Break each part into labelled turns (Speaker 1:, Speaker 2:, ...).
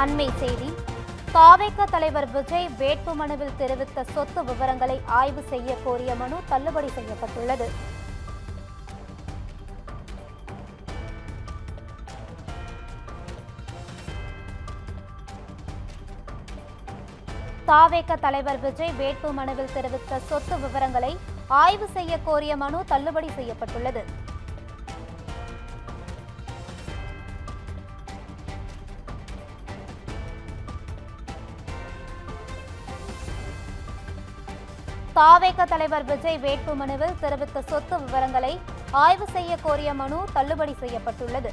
Speaker 1: அண்மை செய்தி. தாவேக தலைவர் விஜய் வேட்புமனுவில் தெரிவித்த சொத்து விவரங்களை ஆய்வு செய்ய கோரிய மனு தள்ளுபடி செய்யப்பட்டுள்ளது. தாவேக தலைவர் விஜய் வேட்புமனுவில் தெரிவித்த சொத்து விவரங்களை ஆய்வு செய்ய கோரிய மனு தள்ளுபடி செய்யப்பட்டுள்ளது. தாவேக தலைவர் விஜய் வேட்புமனுவில் தெரிவித்த சொத்து விவரங்களை ஆய்வு செய்ய கோரிய மனு தள்ளுபடி செய்யப்பட்டுள்ளது.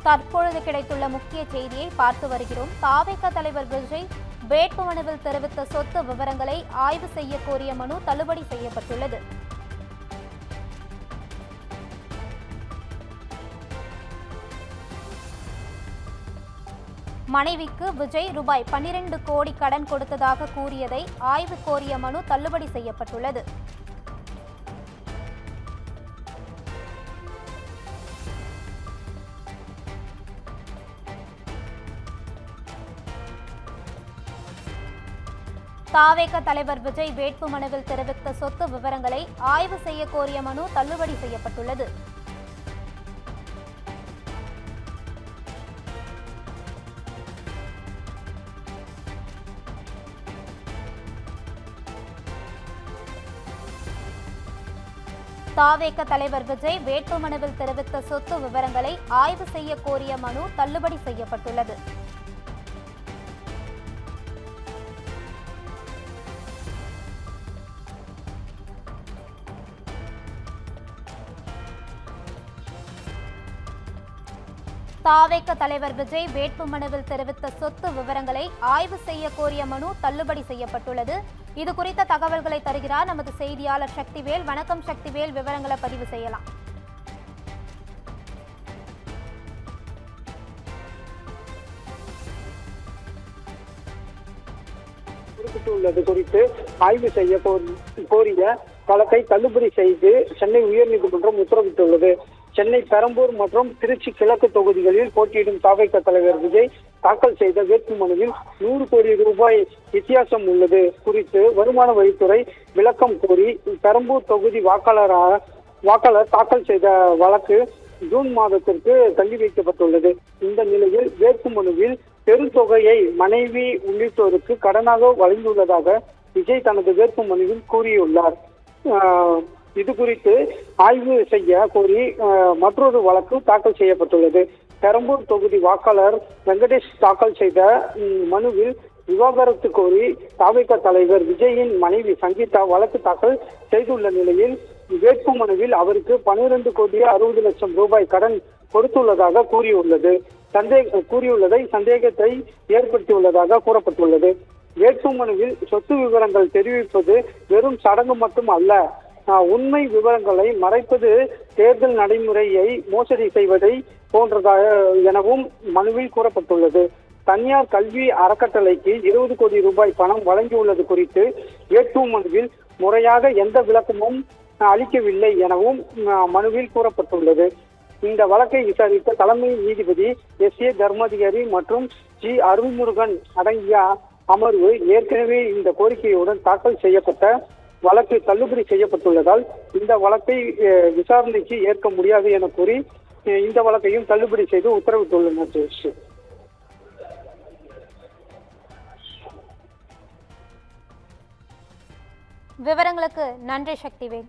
Speaker 1: தற்பொழுது கிடைத்துள்ள முக்கிய செய்தியை பார்த்து வருகிறோம். தாவேக தலைவர் விஜய் வேட்புமனுவில் தெரிவித்த சொத்து விவரங்களை ஆய்வு செய்ய கோரிய மனு தள்ளுபடி செய்யப்பட்டுள்ளது. மனைவிக்கு விஜய் ரூபாய் 12 கோடி கடன் கொடுத்ததாக கூறியதை ஆய்வு கோரிய மனு தள்ளுபடி செய்யப்பட்டுள்ளது. தாவேக தலைவர் விஜய் வேட்புமனுவில் தெரிவித்த சொத்து விவரங்களை ஆய்வு செய்ய கோரிய மனு தள்ளுபடி செய்யப்பட்டுள்ளது. தாவேக தலைவர் விஜய் வேட்புமனுவில் தெரிவித்த சொத்து விவரங்களை ஆய்வு செய்ய கோரிய மனு தள்ளுபடி செய்யப்பட்டுள்ளது. தாவேக தலைவர் விஜய் வேட்புமனுவில் தெரிவித்த சொத்து விவரங்களை ஆய்வு செய்ய கோரிய மனு தள்ளுபடி செய்யப்பட்டுள்ளது. இது குறித்த தகவல்களை தருகிறார் நமது செய்தியாளர் சக்திவேல். வணக்கம் சக்திவேல், விவரங்களை பதிவு செய்யலாம்.
Speaker 2: குறிப்பிட்டுள்ளது குறித்து ஆய்வு செய்ய கோரிய வழக்கை தள்ளுபடி செய்து சென்னை உயர்நீதிமன்றம் உத்தரவிட்டுள்ளது. சென்னை பெரம்பூர் மற்றும் திருச்சி கிழக்கு தொகுதிகளில் போட்டியிடும் தாவேக தலைவர் விஜய் தாக்கல் செய்த வேட்புமனுவில் 100 கோடி ரூபாய் வித்தியாசம் உள்ளது குறித்து வருமான வரித்துறை விளக்கம் கோரி பெரம்பூர் தொகுதி வாக்காளர் தாக்கல் செய்த வழக்கு ஜூன் மாதத்திற்கு தள்ளி வைக்கப்பட்டுள்ளது. இந்த நிலையில் வேட்புமனுவில் பெருந்தொகையை மனைவி உள்ளிட்டோருக்கு கடனாக வழங்கியுள்ளதாக விஜய் தனது வேட்புமனுவில் கூறியுள்ளார். இது குறித்து ஆய்வு செய்ய கோரி மற்றொரு வழக்கு தாக்கல் செய்யப்பட்டுள்ளது. பெரம்பூர் தொகுதி வாக்காளர் வெங்கடேஷ் தாக்கல் செய்த மனுவில் விவாகரத்து கோரி தாவேக தலைவர் விஜயின் மனைவி சங்கீதா வழக்கு தாக்கல் செய்துள்ள நிலையில் வேட்புமனுவில் அவருக்கு 12 கோடி 60 லட்சம் ரூபாய் கடன் கொடுத்துள்ளதாக கூறியுள்ளதை சந்தேகத்தை ஏற்படுத்தியுள்ளதாக கூறப்பட்டுள்ளது. வேட்புமனுவில் சொத்து விவரங்கள் தெரிவிப்பது வெறும் சடங்கு மட்டும் அல்ல, உண்மை விவரங்களை மறைப்பது தேர்தல் நடைமுறையை மோசடி செய்வதை போன்றதாக எனவும் மனுவில் கூறப்பட்டுள்ளது. தனியார் கல்வி அறக்கட்டளைக்கு 20 கோடி ரூபாய் பணம் வழங்கியுள்ளது குறித்து வேட்புமனுவில் முறையாக எந்த விளக்கமும் அளிக்கவில்லை எனவும் மனுவில் கூறப்பட்டுள்ளது. இந்த வழக்கை விசாரித்த தலைமை நீதிபதி SA தர்மாதிகாரி மற்றும் G அருள்முருகன் அடங்கிய அமர்வு ஏற்கனவே இந்த கோரிக்கையுடன் தாக்கல் செய்யப்பட்ட வழக்கு தள்ளுபடி செய்யப்பட்டுள்ளதால் இந்த வழக்கை விசாரணைக்கு ஏற்க முடியாது என கூறி இந்த வழக்கையும் தள்ளுபடி செய்து உத்தரவிட்டுள்ளனர்.
Speaker 1: விவரங்களுக்கு நன்றி சக்திவேல்.